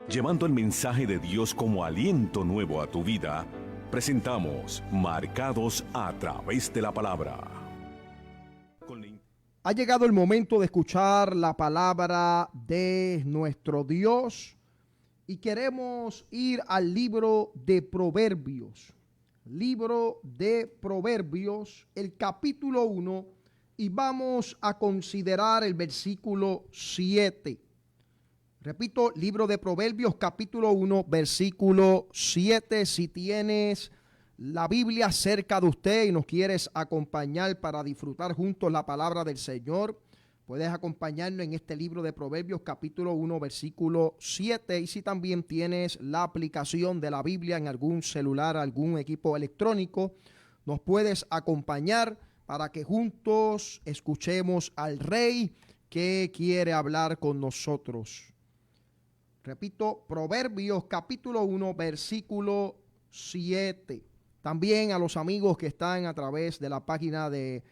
Llevando el mensaje de Dios como aliento nuevo a tu vida, presentamos Marcados a través de la palabra. Ha llegado el momento de escuchar la palabra de nuestro Dios y queremos ir al libro de Proverbios. Libro de Proverbios, el capítulo 1, y vamos a considerar el versículo 7. Repito, libro de Proverbios, capítulo 1, versículo 7. Si tienes la Biblia cerca de usted y nos quieres acompañar para disfrutar juntos la palabra del Señor, puedes acompañarnos en este libro de Proverbios, capítulo 1, versículo 7. Y si también tienes la aplicación de la Biblia en algún celular, algún equipo electrónico, nos puedes acompañar para que juntos escuchemos al Rey que quiere hablar con nosotros. Repito, Proverbios capítulo 1, versículo 7. También a los amigos que están a través de la página de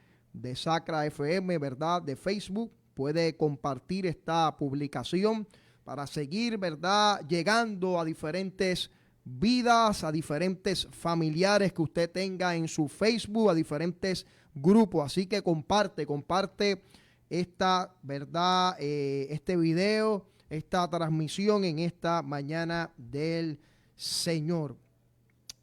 Sacra FM, ¿verdad? De Facebook, puede compartir esta publicación para seguir, ¿verdad? Llegando a diferentes vidas, a diferentes familiares que usted tenga en su Facebook, a diferentes grupos. Así que comparte esta, ¿verdad? Este video, esta transmisión en esta mañana del Señor.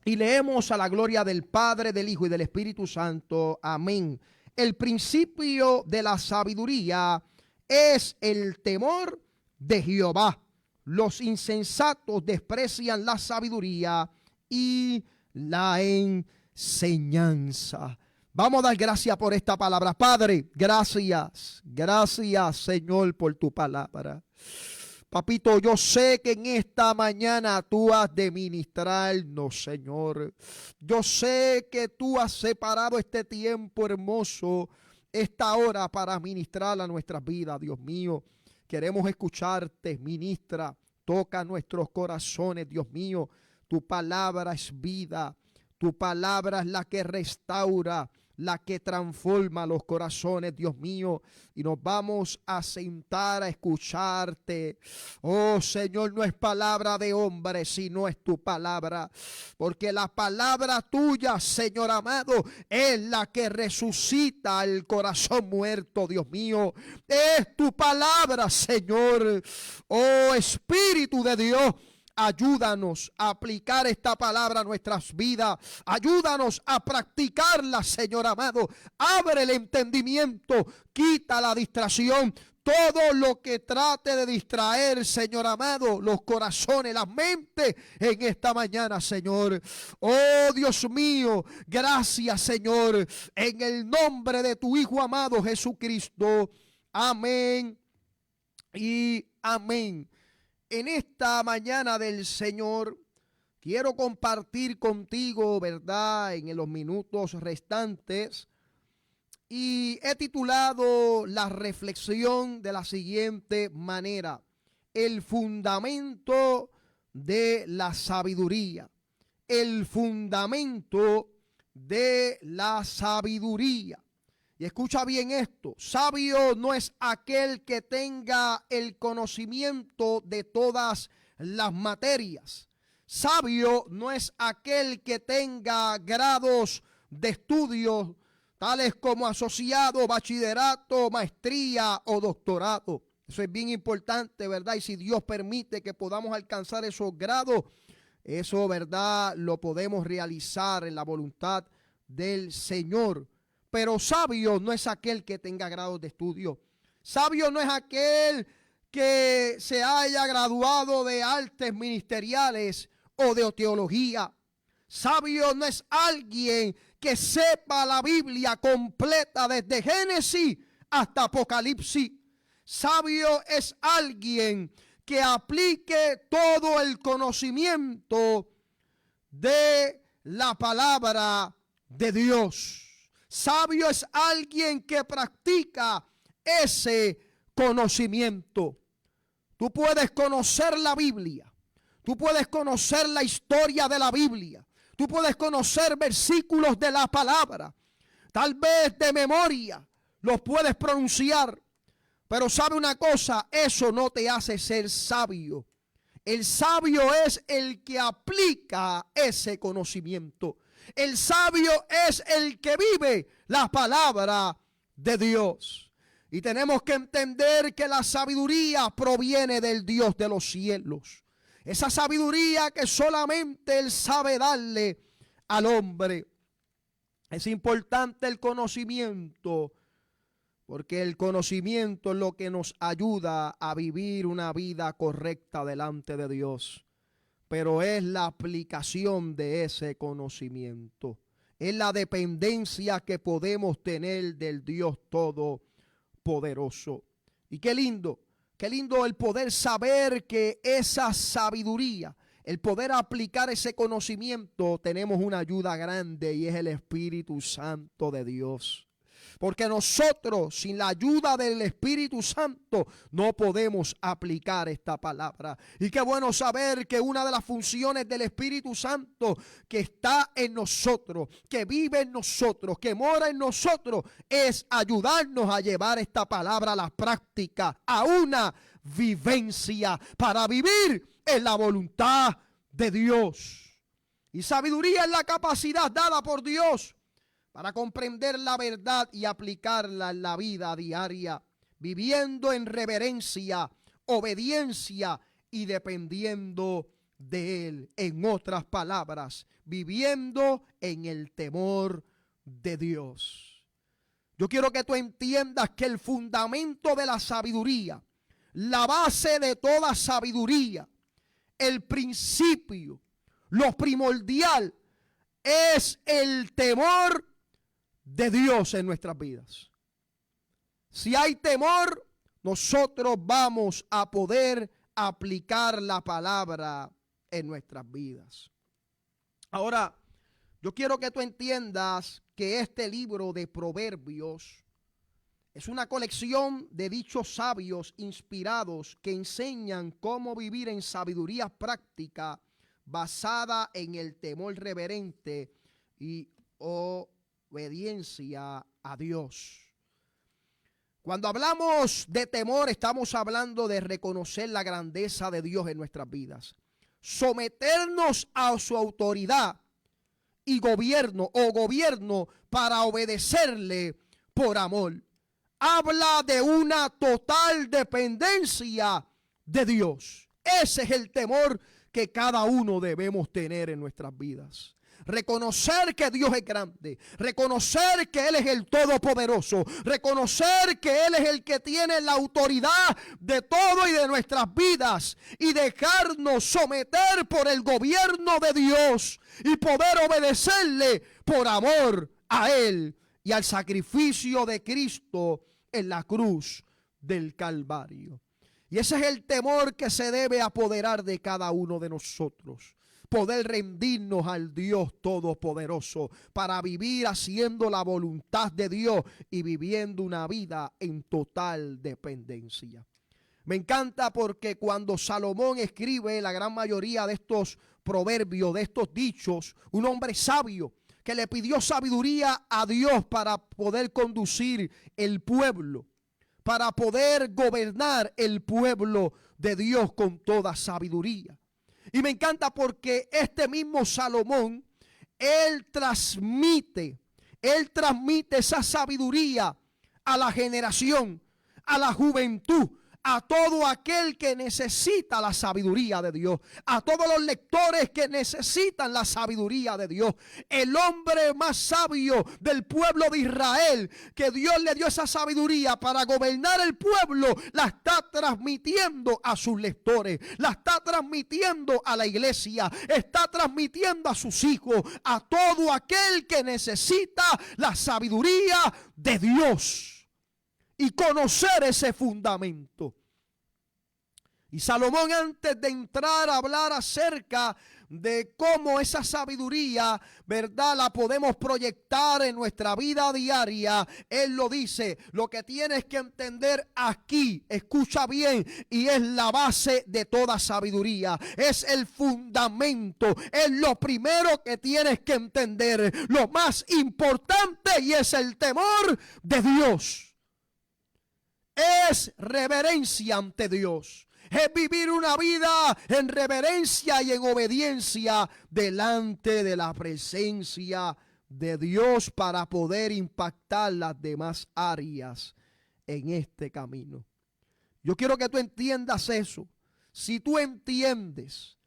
Y leemos a la gloria del Padre, del Hijo y del Espíritu Santo. Amén. El principio de la sabiduría es el temor de Jehová. Los insensatos desprecian la sabiduría y la enseñanza. Vamos a dar gracias por esta palabra. Padre, gracias Señor por tu palabra. Papito, yo sé que en esta mañana tú has de ministrarnos, Señor. Yo sé que tú has separado este tiempo hermoso, esta hora para ministrar a nuestras vidas, Dios mío. Queremos escucharte, ministra, toca nuestros corazones, Dios mío. Tu palabra es vida, tu palabra es la que restaura, la que transforma los corazones, Dios mío, y nos vamos a sentar a escucharte. Oh Señor, no es palabra de hombre, sino es tu palabra, porque la palabra tuya, Señor amado, es la que resucita el corazón muerto, Dios mío. Es tu palabra, Señor. Oh Espíritu de Dios, ayúdanos a aplicar esta palabra a nuestras vidas. Ayúdanos a practicarla, Señor amado. Abre el entendimiento, quita la distracción. Todo lo que trate de distraer, Señor amado, los corazones, las mentes en esta mañana, Señor. Oh Dios mío, gracias, Señor, en el nombre de tu Hijo amado Jesucristo. Amén y amén. En esta mañana del Señor, quiero compartir contigo, ¿verdad?, en los minutos restantes. Y he titulado la reflexión de la siguiente manera: el fundamento de la sabiduría. El fundamento de la sabiduría. Y escucha bien esto: sabio no es aquel que tenga el conocimiento de todas las materias. Sabio no es aquel que tenga grados de estudios tales como asociado, bachillerato, maestría o doctorado. Eso es bien importante, ¿verdad? Y si Dios permite que podamos alcanzar esos grados, eso, ¿verdad?, lo podemos realizar en la voluntad del Señor. Pero sabio no es aquel que tenga grados de estudio. Sabio no es aquel que se haya graduado de artes ministeriales o de teología. Sabio no es alguien que sepa la Biblia completa desde Génesis hasta Apocalipsis. Sabio es alguien que aplique todo el conocimiento de la palabra de Dios. Sabio es alguien que practica ese conocimiento. Tú puedes conocer la Biblia, tú puedes conocer la historia de la Biblia, tú puedes conocer versículos de la palabra, tal vez de memoria los puedes pronunciar, pero sabe una cosa, eso no te hace ser sabio. El sabio es el que aplica ese conocimiento. El sabio es el que vive la palabra de Dios. Y tenemos que entender que la sabiduría proviene del Dios de los cielos. Esa sabiduría que solamente Él sabe darle al hombre. Es importante el conocimiento, porque el conocimiento es lo que nos ayuda a vivir una vida correcta delante de Dios. Pero es la aplicación de ese conocimiento. Es la dependencia que podemos tener del Dios Todopoderoso. Y qué lindo el poder saber que esa sabiduría, el poder aplicar ese conocimiento, tenemos una ayuda grande y es el Espíritu Santo de Dios. Porque nosotros, sin la ayuda del Espíritu Santo, no podemos aplicar esta palabra. Y qué bueno saber que una de las funciones del Espíritu Santo que está en nosotros, que vive en nosotros, que mora en nosotros, es ayudarnos a llevar esta palabra a la práctica, a una vivencia, para vivir en la voluntad de Dios. Y sabiduría es la capacidad dada por Dios para comprender la verdad y aplicarla en la vida diaria, viviendo en reverencia, obediencia y dependiendo de Él. En otras palabras, viviendo en el temor de Dios. Yo quiero que tú entiendas que el fundamento de la sabiduría, la base de toda sabiduría, el principio, lo primordial, es el temor de Dios en nuestras vidas. Si hay temor, nosotros vamos a poder aplicar la palabra en nuestras vidas. Ahora, yo quiero que tú entiendas que este libro de Proverbios es una colección de dichos sabios inspirados que enseñan cómo vivir en sabiduría práctica basada en el temor reverente y obediencia a Dios. Cuando hablamos de temor, estamos hablando de reconocer la grandeza de Dios en nuestras vidas, someternos a su autoridad y gobierno para obedecerle por amor. Habla de una total dependencia de Dios. Ese es el temor que cada uno debemos tener en nuestras vidas. Reconocer que Dios es grande, reconocer que Él es el Todopoderoso, reconocer que Él es el que tiene la autoridad de todo y de nuestras vidas, y dejarnos someter por el gobierno de Dios y poder obedecerle por amor a Él y al sacrificio de Cristo en la cruz del Calvario. Y ese es el temor que se debe apoderar de cada uno de nosotros. Poder rendirnos al Dios Todopoderoso para vivir haciendo la voluntad de Dios y viviendo una vida en total dependencia. Me encanta porque cuando Salomón escribe la gran mayoría de estos proverbios, de estos dichos, un hombre sabio que le pidió sabiduría a Dios para poder conducir el pueblo, para poder gobernar el pueblo de Dios con toda sabiduría. Y me encanta porque este mismo Salomón, él transmite esa sabiduría a la generación, a la juventud, a todo aquel que necesita la sabiduría de Dios, a todos los lectores que necesitan la sabiduría de Dios. El hombre más sabio del pueblo de Israel, que Dios le dio esa sabiduría para gobernar el pueblo, la está transmitiendo a sus lectores, la está transmitiendo a la iglesia, está transmitiendo a sus hijos, a todo aquel que necesita la sabiduría de Dios. Y conocer ese fundamento. Y Salomón, antes de entrar a hablar acerca de cómo esa sabiduría, ¿verdad?, la podemos proyectar en nuestra vida diaria, él lo dice: lo que tienes que entender aquí, escucha bien, y es la base de toda sabiduría, es el fundamento, es lo primero que tienes que entender, lo más importante, y es el temor de Dios. Es reverencia ante Dios. es vivir una vida en reverencia y en obediencia delante de la presencia de Dios para poder impactar las demás áreas en este camino. Yo quiero que tú entiendas eso. Si tú entiendes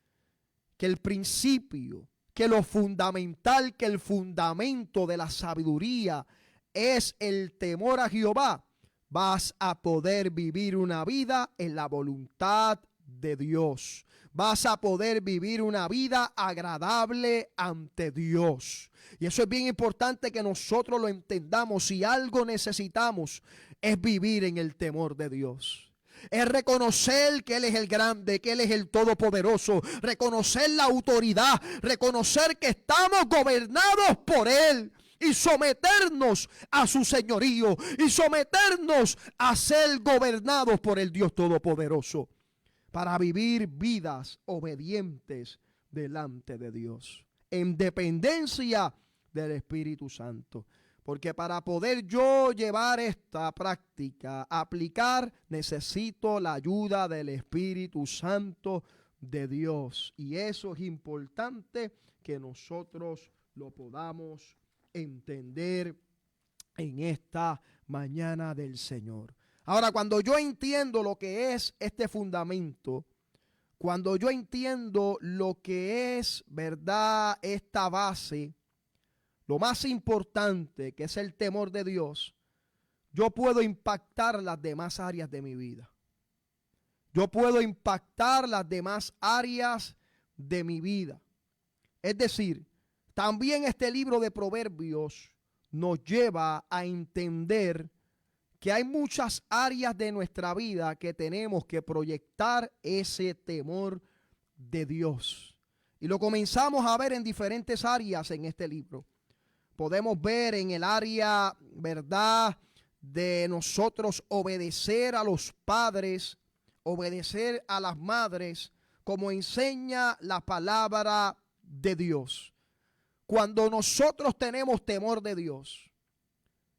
que el principio, que lo fundamental, que el fundamento de la sabiduría es el temor a Jehová, vas a poder vivir una vida en la voluntad de Dios. Vas a poder vivir una vida agradable ante Dios. Y eso es bien importante que nosotros lo entendamos. Si algo necesitamos es vivir en el temor de Dios. Es reconocer que Él es el grande, que Él es el todopoderoso. Reconocer la autoridad. Reconocer que estamos gobernados por Él. Y someternos a su señorío. Y someternos a ser gobernados por el Dios todopoderoso. Para vivir vidas obedientes delante de Dios. En dependencia del Espíritu Santo. Porque para poder yo llevar esta práctica, aplicar, necesito la ayuda del Espíritu Santo de Dios. Y eso es importante que nosotros lo podamos entender en esta mañana del Señor. Ahora, cuando yo entiendo lo que es este fundamento, cuando yo entiendo lo que es, ¿verdad?, esta base, lo más importante, que es el temor de Dios, yo puedo impactar las demás áreas de mi vida. Yo puedo impactar las demás áreas de mi vida. Es decir, también este libro de Proverbios nos lleva a entender que hay muchas áreas de nuestra vida que tenemos que proyectar ese temor de Dios. Y lo comenzamos a ver en diferentes áreas en este libro. Podemos ver en el área, ¿verdad?, de nosotros obedecer a los padres, obedecer a las madres, como enseña la palabra de Dios. Cuando nosotros tenemos temor de Dios,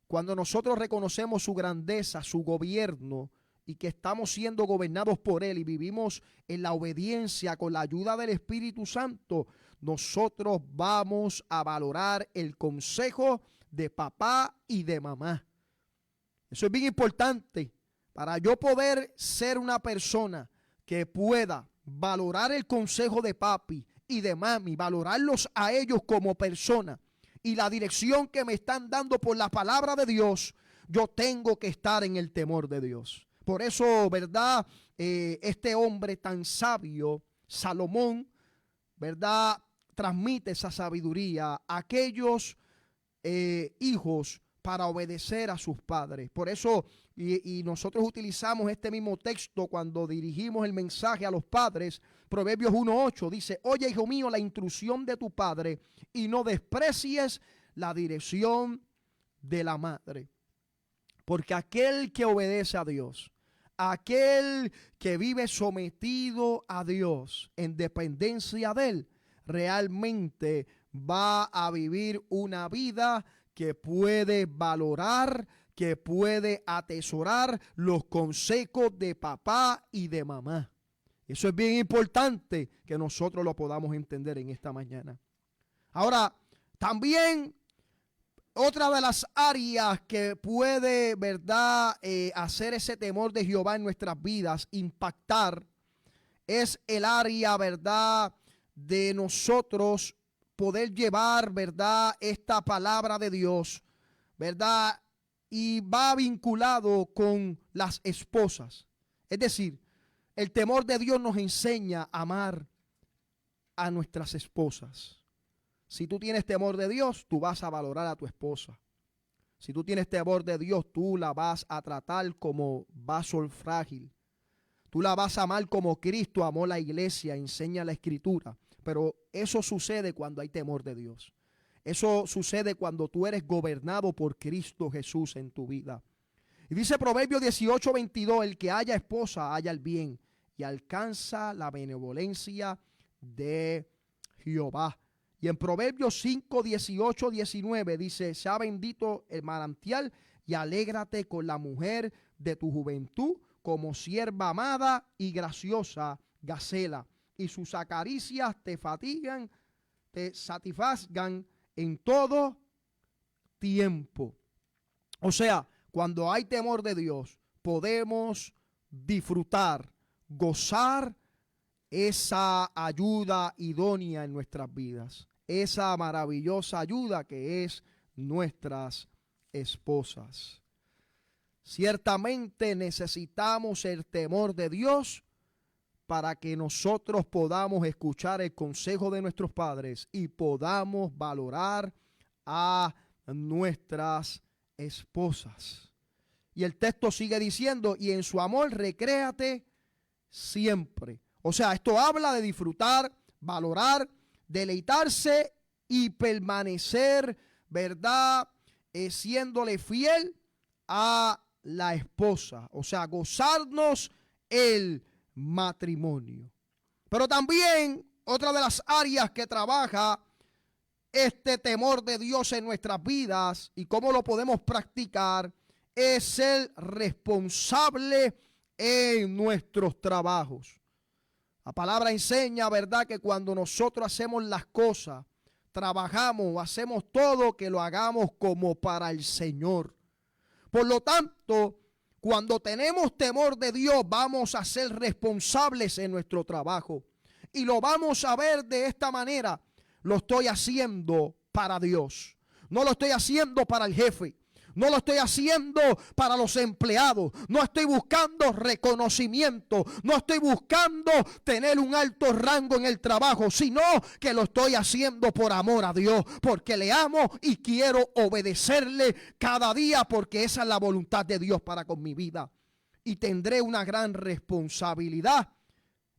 cuando nosotros reconocemos su grandeza, su gobierno, y que estamos siendo gobernados por Él y vivimos en la obediencia con la ayuda del Espíritu Santo, nosotros vamos a valorar el consejo de papá y de mamá. Eso es bien importante para yo poder ser una persona que pueda valorar el consejo de papi y de mami, valorarlos a ellos como persona y la dirección que me están dando por la palabra de Dios. Yo tengo que estar en el temor de Dios. Por eso, ¿verdad? Este hombre tan sabio, Salomón, ¿verdad?, transmite esa sabiduría a aquellos hijos para obedecer a sus padres. Por eso, y nosotros utilizamos este mismo texto cuando dirigimos el mensaje a los padres. Proverbios 1:8 dice: oye, hijo mío, la instrucción de tu padre y no desprecies la dirección de la madre. Porque aquel que obedece a Dios, aquel que vive sometido a Dios en dependencia de Él, realmente va a vivir una vida que puede valorar, que puede atesorar los consejos de papá y de mamá. Eso es bien importante que nosotros lo podamos entender en esta mañana. Ahora, también otra de las áreas que puede, ¿verdad?, hacer ese temor de Jehová en nuestras vidas, impactar, es el área, ¿verdad?, de nosotros poder llevar, ¿verdad?, esta palabra de Dios, ¿verdad?, y va vinculado con las esposas. Es decir, el temor de Dios nos enseña a amar a nuestras esposas. Si tú tienes temor de Dios, tú vas a valorar a tu esposa. Si tú tienes temor de Dios, tú la vas a tratar como vaso frágil. Tú la vas a amar como Cristo amó la iglesia, enseña la Escritura. Pero eso sucede cuando hay temor de Dios. Eso sucede cuando tú eres gobernado por Cristo Jesús en tu vida. Y dice Proverbios 18:22, el que haya esposa haya el bien y alcanza la benevolencia de Jehová. Y en Proverbios 5:18-19 dice: sea bendito el manantial y alégrate con la mujer de tu juventud, como sierva amada y graciosa gacela, y sus acaricias te fatigan, te satisfagan en todo tiempo. O sea, cuando hay temor de Dios, podemos disfrutar, gozar esa ayuda idónea en nuestras vidas, esa maravillosa ayuda que es nuestras esposas. Ciertamente necesitamos el temor de Dios para que nosotros podamos escuchar el consejo de nuestros padres y podamos valorar a nuestras esposas. Y el texto sigue diciendo, y en su amor recréate siempre. O sea, esto habla de disfrutar, valorar, deleitarse y permanecer, ¿verdad? Siéndole fiel a la esposa. O sea, gozarnos el matrimonio. Pero también otra de las áreas que trabaja este temor de Dios en nuestras vidas y cómo lo podemos practicar es ser responsable en nuestros trabajos. La palabra enseña, ¿verdad?, que cuando nosotros hacemos las cosas, trabajamos, hacemos todo, que lo hagamos como para el Señor. Por lo tanto, cuando tenemos temor de Dios, vamos a ser responsables en nuestro trabajo. Y lo vamos a ver de esta manera. Lo estoy haciendo para Dios. No lo estoy haciendo para el jefe. No lo estoy haciendo para los empleados. No estoy buscando reconocimiento. No estoy buscando tener un alto rango en el trabajo, sino que lo estoy haciendo por amor a Dios, porque le amo y quiero obedecerle cada día, porque esa es la voluntad de Dios para con mi vida. Y tendré una gran responsabilidad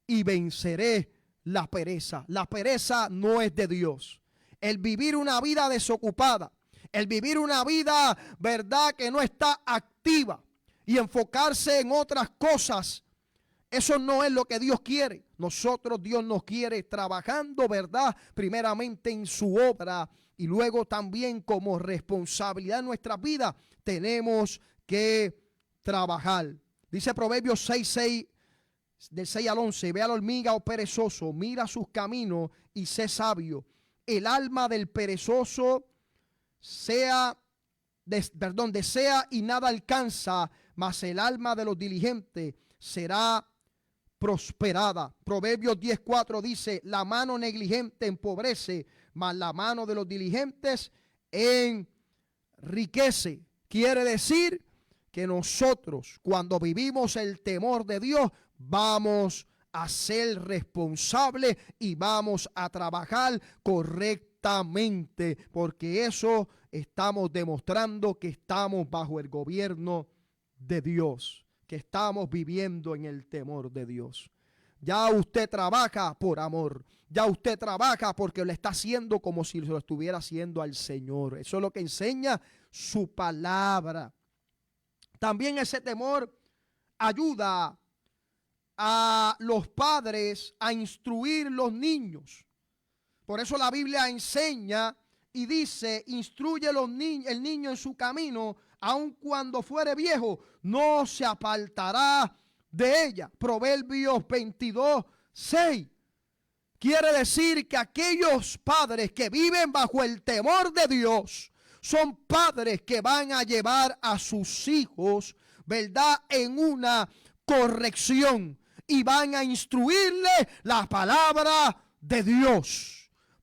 y venceré la pereza. La pereza no es de Dios. El vivir una vida desocupada, el vivir una vida, ¿verdad?, que no está activa y enfocarse en otras cosas, eso no es lo que Dios quiere. Dios nos quiere trabajando, ¿verdad?, primeramente en su obra y luego también como responsabilidad en nuestra vida tenemos que trabajar. Dice Proverbios 6:6, del 6 al 11, ve a la hormiga, oh perezoso, mira sus caminos y sé sabio. El alma del perezoso desea y nada alcanza, mas el alma de los diligentes será prosperada. Proverbios 10:4 dice, la mano negligente empobrece, mas la mano de los diligentes enriquece. Quiere decir que nosotros, cuando vivimos el temor de Dios, vamos a ser responsables y vamos a trabajar correctamente, porque eso estamos demostrando que estamos bajo el gobierno de Dios, que estamos viviendo en el temor de Dios. Ya usted trabaja por amor, ya usted trabaja porque lo está haciendo como si lo estuviera haciendo al Señor. Eso es lo que enseña su palabra. También ese temor ayuda a los padres a instruir los niños. Por eso la Biblia enseña y dice, instruye el niño en su camino, aun cuando fuere viejo, no se apartará de ella. Proverbios 22:6. Quiere decir que aquellos padres que viven bajo el temor de Dios son padres que van a llevar a sus hijos, ¿verdad?, en una corrección y van a instruirle la palabra de Dios.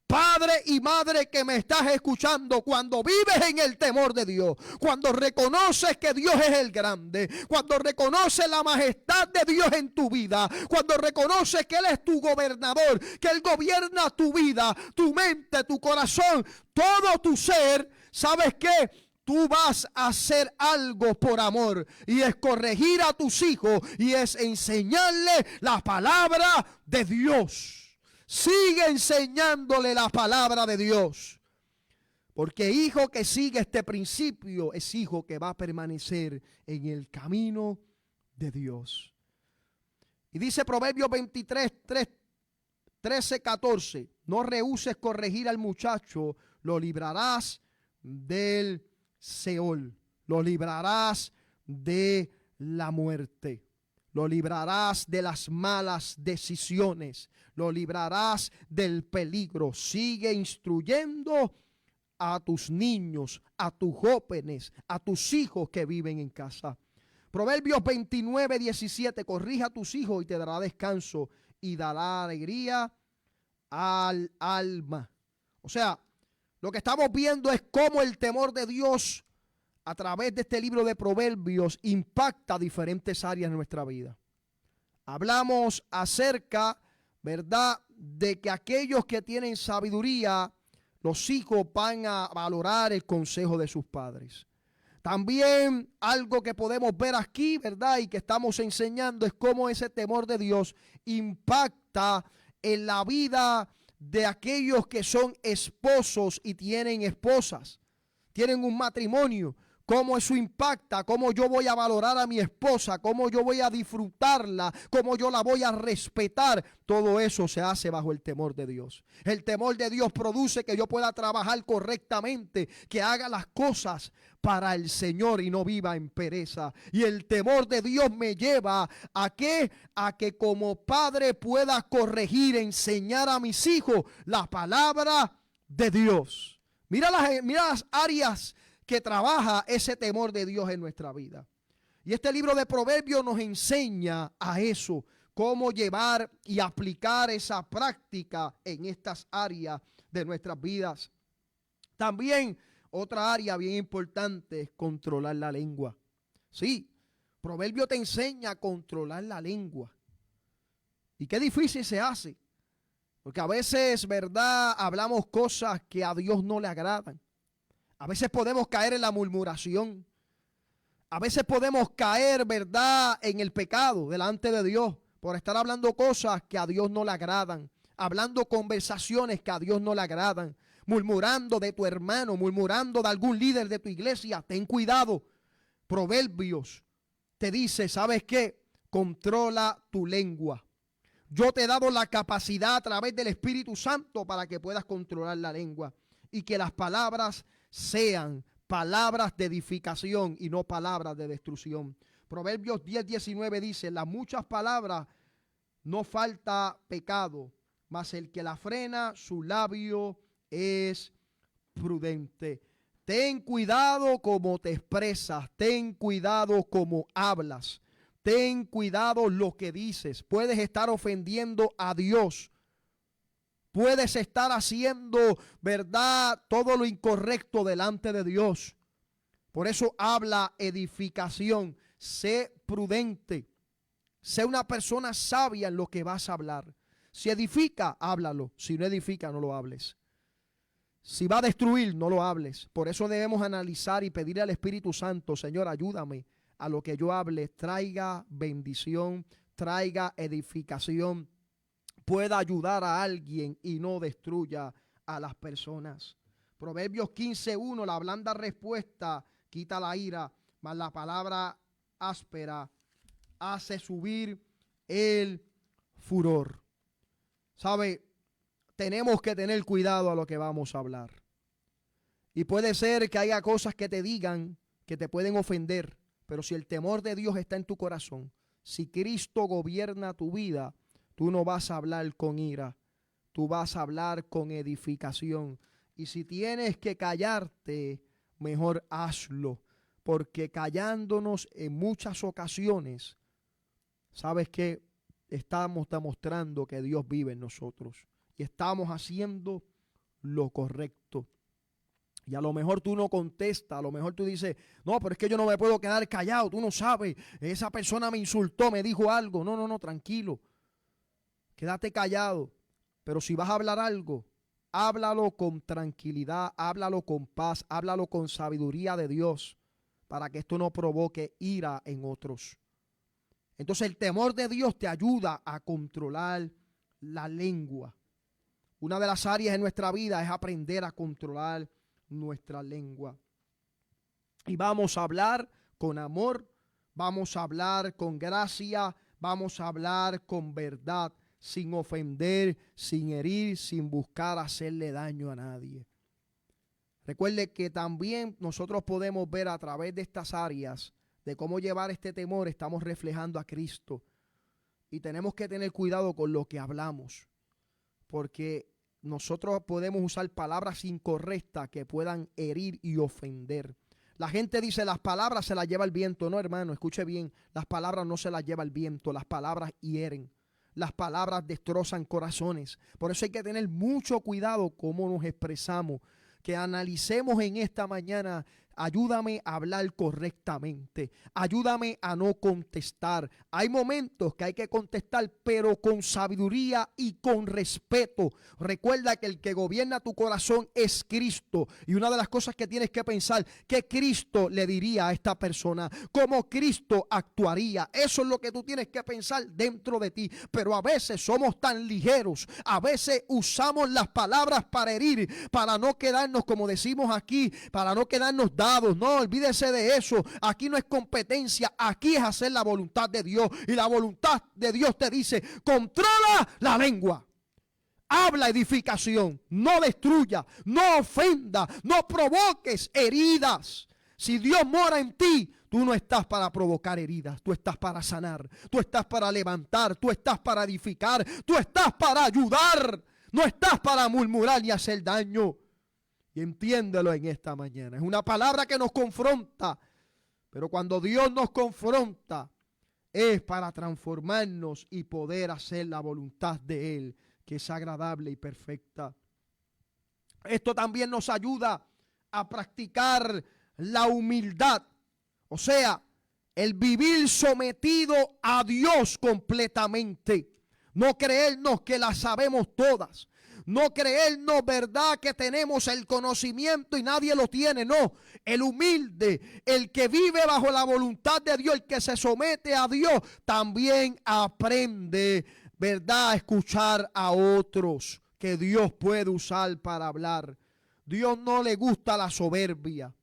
Padre y madre que me estás escuchando, cuando vives en el temor de Dios, cuando reconoces que Dios es el grande, cuando reconoces la majestad de Dios en tu vida, cuando reconoces que Él es tu gobernador, que Él gobierna tu vida, tu mente, tu corazón, todo tu ser, ¿sabes qué? Tú vas a hacer algo por amor y es corregir a tus hijos y es enseñarle la palabra de Dios. Sigue enseñándole la palabra de Dios, porque hijo que sigue este principio es hijo que va a permanecer en el camino de Dios. Y dice Proverbios 13:14, no rehúses corregir al muchacho, lo librarás del Seol, lo librarás de la muerte. lo librarás de las malas decisiones, lo librarás del peligro. Sigue instruyendo a tus niños, a tus jóvenes, a tus hijos que viven en casa. Proverbios 29:17, corrija a tus hijos y te dará descanso y dará alegría al alma. O sea, lo que estamos viendo es cómo el temor de Dios a través de este libro de Proverbios impacta diferentes áreas de nuestra vida. Hablamos acerca, ¿verdad?, de que aquellos que tienen sabiduría, los hijos van a valorar el consejo de sus padres. También algo que podemos ver aquí, ¿verdad?, y que estamos enseñando es cómo ese temor de Dios impacta en la vida de aquellos que son esposos y tienen esposas, tienen un matrimonio. Cómo eso impacta, cómo yo voy a valorar a mi esposa, cómo yo voy a disfrutarla, cómo yo la voy a respetar. Todo eso se hace bajo el temor de Dios. El temor de Dios produce que yo pueda trabajar correctamente, que haga las cosas para el Señor y no viva en pereza. Y el temor de Dios me lleva a ¿qué? A que como padre pueda corregir, enseñar a mis hijos la palabra de Dios. Mira las áreas que trabaja ese temor de Dios en nuestra vida. Y este libro de Proverbios nos enseña a eso, cómo llevar y aplicar esa práctica en estas áreas de nuestras vidas. También otra área bien importante es controlar la lengua. Sí, Proverbio te enseña a controlar la lengua. Y qué difícil se hace, porque a veces, ¿verdad?, hablamos cosas que a Dios no le agradan. A veces podemos caer en la murmuración. A veces podemos caer, ¿verdad?, en el pecado delante de Dios por estar hablando cosas que a Dios no le agradan, hablando conversaciones que a Dios no le agradan, murmurando de tu hermano, murmurando de algún líder de tu iglesia. Ten cuidado. Proverbios te dice, ¿sabes qué? Controla tu lengua. Yo te he dado la capacidad a través del Espíritu Santo para que puedas controlar la lengua y que las palabras sean palabras de edificación y no palabras de destrucción. Proverbios 10:19 dice, las muchas palabras no falta pecado, mas el que la frena, su labio es prudente. Ten cuidado como te expresas, ten cuidado como hablas, ten cuidado lo que dices. Puedes estar ofendiendo a Dios. Puedes estar haciendo, ¿verdad?, todo lo incorrecto delante de Dios. Por eso habla edificación. Sé prudente. Sé una persona sabia en lo que vas a hablar. Si edifica, háblalo. Si no edifica, no lo hables. Si va a destruir, no lo hables. Por eso debemos analizar y pedirle al Espíritu Santo, Señor, ayúdame a lo que yo hable. Traiga bendición, traiga edificación, pueda ayudar a alguien y no destruya a las personas. Proverbios 15:1, la blanda respuesta quita la ira, mas la palabra áspera hace subir el furor. ¿Sabe? Tenemos que tener cuidado a lo que vamos a hablar. Y puede ser que haya cosas que te digan que te pueden ofender, pero si el temor de Dios está en tu corazón, si Cristo gobierna tu vida, tú no vas a hablar con ira, tú vas a hablar con edificación. Y si tienes que callarte, mejor hazlo, porque callándonos en muchas ocasiones, ¿sabes qué? Estamos demostrando que Dios vive en nosotros y estamos haciendo lo correcto. Y a lo mejor tú no contestas, a lo mejor tú dices, no, pero es que yo no me puedo quedar callado, tú no sabes, esa persona me insultó, me dijo algo. No, tranquilo. Quédate callado, pero si vas a hablar algo, háblalo con tranquilidad, háblalo con paz, háblalo con sabiduría de Dios, para que esto no provoque ira en otros. Entonces el temor de Dios te ayuda a controlar la lengua. Una de las áreas de nuestra vida es aprender a controlar nuestra lengua. Y vamos a hablar con amor, vamos a hablar con gracia, vamos a hablar con verdad, sin ofender, sin herir, sin buscar hacerle daño a nadie. Recuerde que también nosotros podemos ver a través de estas áreas de cómo llevar este temor, estamos reflejando a Cristo. Y tenemos que tener cuidado con lo que hablamos, porque nosotros podemos usar palabras incorrectas que puedan herir y ofender. La gente dice, las palabras se las lleva el viento. No, hermano, escuche bien, las palabras no se las lleva el viento, las palabras hieren. Las palabras destrozan corazones. Por eso hay que tener mucho cuidado cómo nos expresamos. Que analicemos en esta mañana. Ayúdame a hablar correctamente. Ayúdame a no contestar. Hay momentos que hay que contestar, pero con sabiduría y con respeto. Recuerda que el que gobierna tu corazón es Cristo. Y una de las cosas que tienes que pensar, ¿qué Cristo le diría a esta persona? ¿Cómo Cristo actuaría? Eso es lo que tú tienes que pensar dentro de ti. Pero a veces somos tan ligeros. A veces usamos las palabras para herir, para no quedarnos, como decimos aquí, para no quedarnos dados. No, olvídese de eso. Aquí no es competencia, aquí es hacer la voluntad de Dios. Y la voluntad de Dios te dice, controla la lengua. Habla edificación, no destruya, no ofenda, no provoques heridas. Si Dios mora en ti, tú no estás para provocar heridas, tú estás para sanar, tú estás para levantar, tú estás para edificar, tú estás para ayudar, no estás para murmurar y hacer daño. Y entiéndelo en esta mañana. Es una palabra que nos confronta. Pero cuando Dios nos confronta, es para transformarnos y poder hacer la voluntad de Él, que es agradable y perfecta. Esto también nos ayuda a practicar la humildad. O sea, el vivir sometido a Dios completamente. No creernos que las sabemos todas. No creernos, verdad, que tenemos el conocimiento y nadie lo tiene. No, el humilde, el que vive bajo la voluntad de Dios, el que se somete a Dios, también aprende, verdad, a escuchar a otros que Dios puede usar para hablar. Dios no le gusta la soberbia.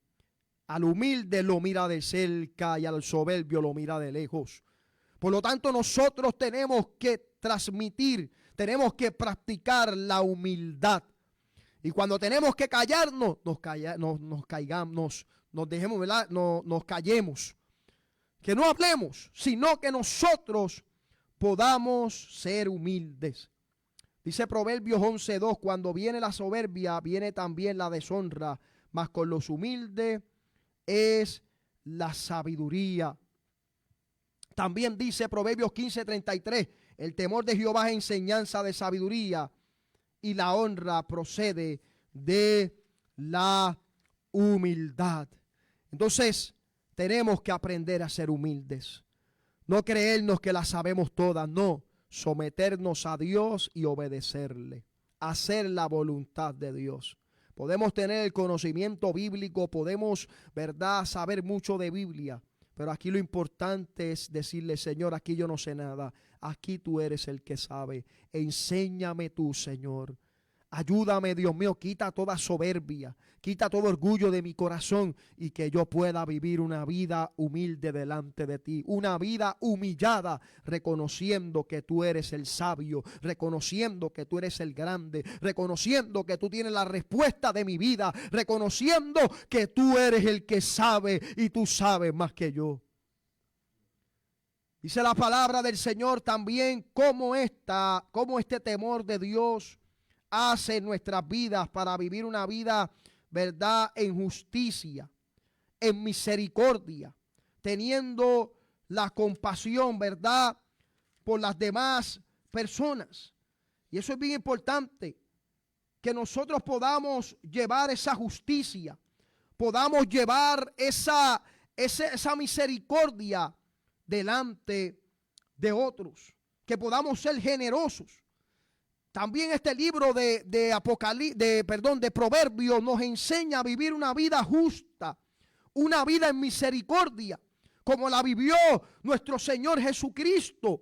Al humilde lo mira de cerca y al soberbio lo mira de lejos. Por lo tanto, nosotros tenemos que transmitir, tenemos que practicar la humildad. Y cuando tenemos que callarnos, nos dejemos, ¿verdad? Nos callemos. Que no hablemos, sino que nosotros podamos ser humildes. Dice Proverbios 11:2, cuando viene la soberbia, viene también la deshonra, mas con los humildes es la sabiduría. También dice Proverbios 15:33, el temor de Jehová es enseñanza de sabiduría y la honra procede de la humildad. Entonces, tenemos que aprender a ser humildes. No creernos que las sabemos todas, no. Someternos a Dios y obedecerle. Hacer la voluntad de Dios. Podemos tener el conocimiento bíblico, podemos, verdad, saber mucho de Biblia. Pero aquí lo importante es decirle, Señor, aquí yo no sé nada. Aquí tú eres el que sabe. Enséñame tú, Señor. Ayúdame, Dios mío, quita toda soberbia, quita todo orgullo de mi corazón y que yo pueda vivir una vida humilde delante de ti, una vida humillada, reconociendo que tú eres el sabio, reconociendo que tú eres el grande, reconociendo que tú tienes la respuesta de mi vida, reconociendo que tú eres el que sabe y tú sabes más que yo. Dice la palabra del Señor también cómo este temor de Dios hace en nuestras vidas para vivir una vida, verdad, en justicia, en misericordia, teniendo la compasión, verdad, por las demás personas. Y eso es bien importante, que nosotros podamos llevar esa justicia, podamos llevar esa misericordia delante de otros, que podamos ser generosos. También este libro de Proverbios nos enseña a vivir una vida justa, una vida en misericordia, como la vivió nuestro Señor Jesucristo,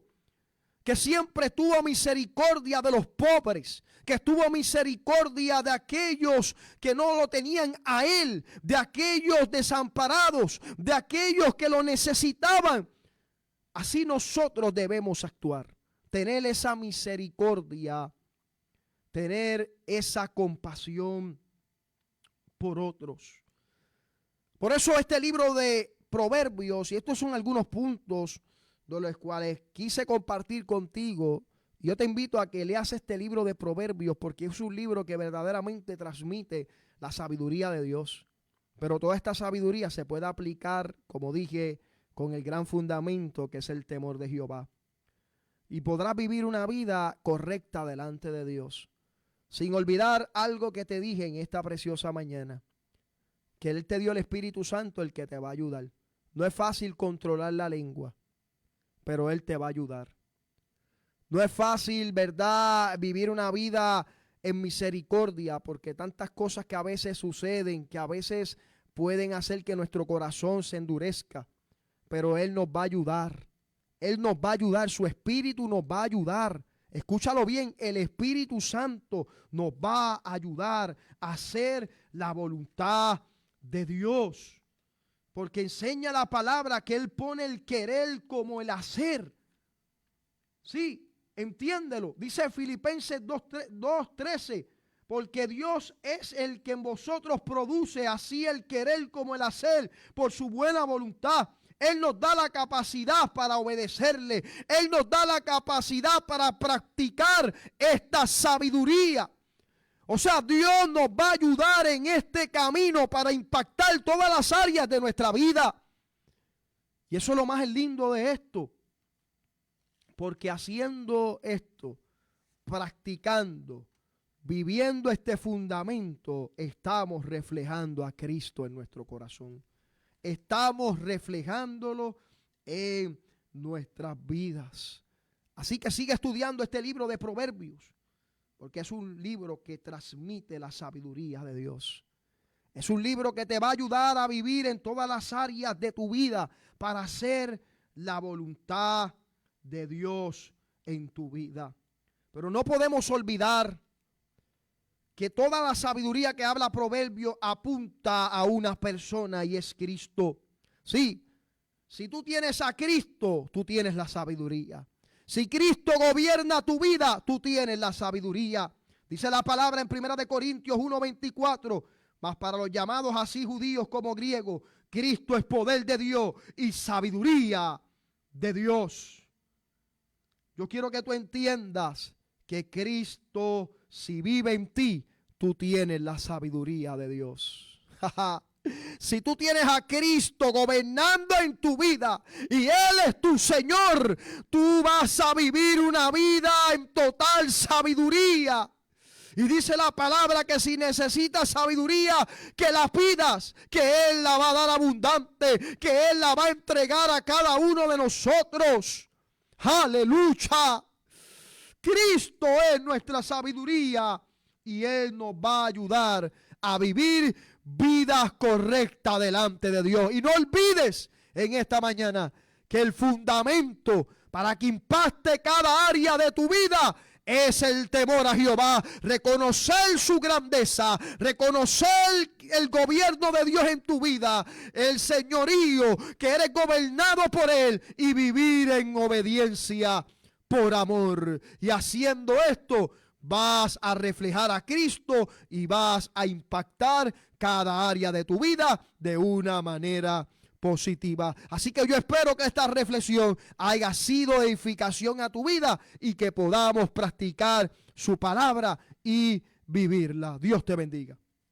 que siempre tuvo misericordia de los pobres, que tuvo misericordia de aquellos que no lo tenían a Él, de aquellos desamparados, de aquellos que lo necesitaban. Así nosotros debemos actuar, tener esa misericordia, tener esa compasión por otros. Por eso este libro de Proverbios, y estos son algunos puntos de los cuales quise compartir contigo. Yo te invito a que leas este libro de Proverbios porque es un libro que verdaderamente transmite la sabiduría de Dios. Pero toda esta sabiduría se puede aplicar, como dije, con el gran fundamento que es el temor de Jehová. Y podrás vivir una vida correcta delante de Dios. Sin olvidar algo que te dije en esta preciosa mañana, que Él te dio el Espíritu Santo, el que te va a ayudar. No es fácil controlar la lengua, pero Él te va a ayudar. No es fácil, ¿verdad?, vivir una vida en misericordia, porque tantas cosas que a veces suceden, que a veces pueden hacer que nuestro corazón se endurezca, pero Él nos va a ayudar. Él nos va a ayudar, su Espíritu nos va a ayudar. Escúchalo bien, el Espíritu Santo nos va a ayudar a hacer la voluntad de Dios. Porque enseña la palabra que Él pone el querer como el hacer. Sí, entiéndelo. Dice Filipenses 2:13. Porque Dios es el que en vosotros produce así el querer como el hacer por su buena voluntad. Él nos da la capacidad para obedecerle. Él nos da la capacidad para practicar esta sabiduría. O sea, Dios nos va a ayudar en este camino para impactar todas las áreas de nuestra vida. Y eso es lo más lindo de esto. Porque haciendo esto, practicando, viviendo este fundamento, estamos reflejando a Cristo en nuestro corazón. Estamos reflejándolo en nuestras vidas. Así que sigue estudiando este libro de Proverbios, porque es un libro que transmite la sabiduría de Dios. Es un libro que te va a ayudar a vivir en todas las áreas de tu vida para hacer la voluntad de Dios en tu vida. Pero no podemos olvidar que toda la sabiduría que habla Proverbio apunta a una persona y es Cristo. Sí, si tú tienes a Cristo, tú tienes la sabiduría. Si Cristo gobierna tu vida, tú tienes la sabiduría. Dice la palabra en 1 Corintios 1:24, mas para los llamados así judíos como griegos, Cristo es poder de Dios y sabiduría de Dios. Yo quiero que tú entiendas que Cristo, si vive en ti, tú tienes la sabiduría de Dios. Si tú tienes a Cristo gobernando en tu vida y Él es tu Señor, tú vas a vivir una vida en total sabiduría. Y dice la palabra que si necesitas sabiduría, que la pidas, que Él la va a dar abundante, que Él la va a entregar a cada uno de nosotros. ¡Aleluya! Cristo es nuestra sabiduría y Él nos va a ayudar a vivir vidas correctas delante de Dios. Y no olvides en esta mañana que el fundamento para que impacte cada área de tu vida es el temor a Jehová, reconocer su grandeza, reconocer el gobierno de Dios en tu vida, el señorío, que eres gobernado por Él y vivir en obediencia por amor. Y haciendo esto, vas a reflejar a Cristo y vas a impactar cada área de tu vida de una manera positiva. Así que yo espero que esta reflexión haya sido edificación a tu vida y que podamos practicar su palabra y vivirla. Dios te bendiga.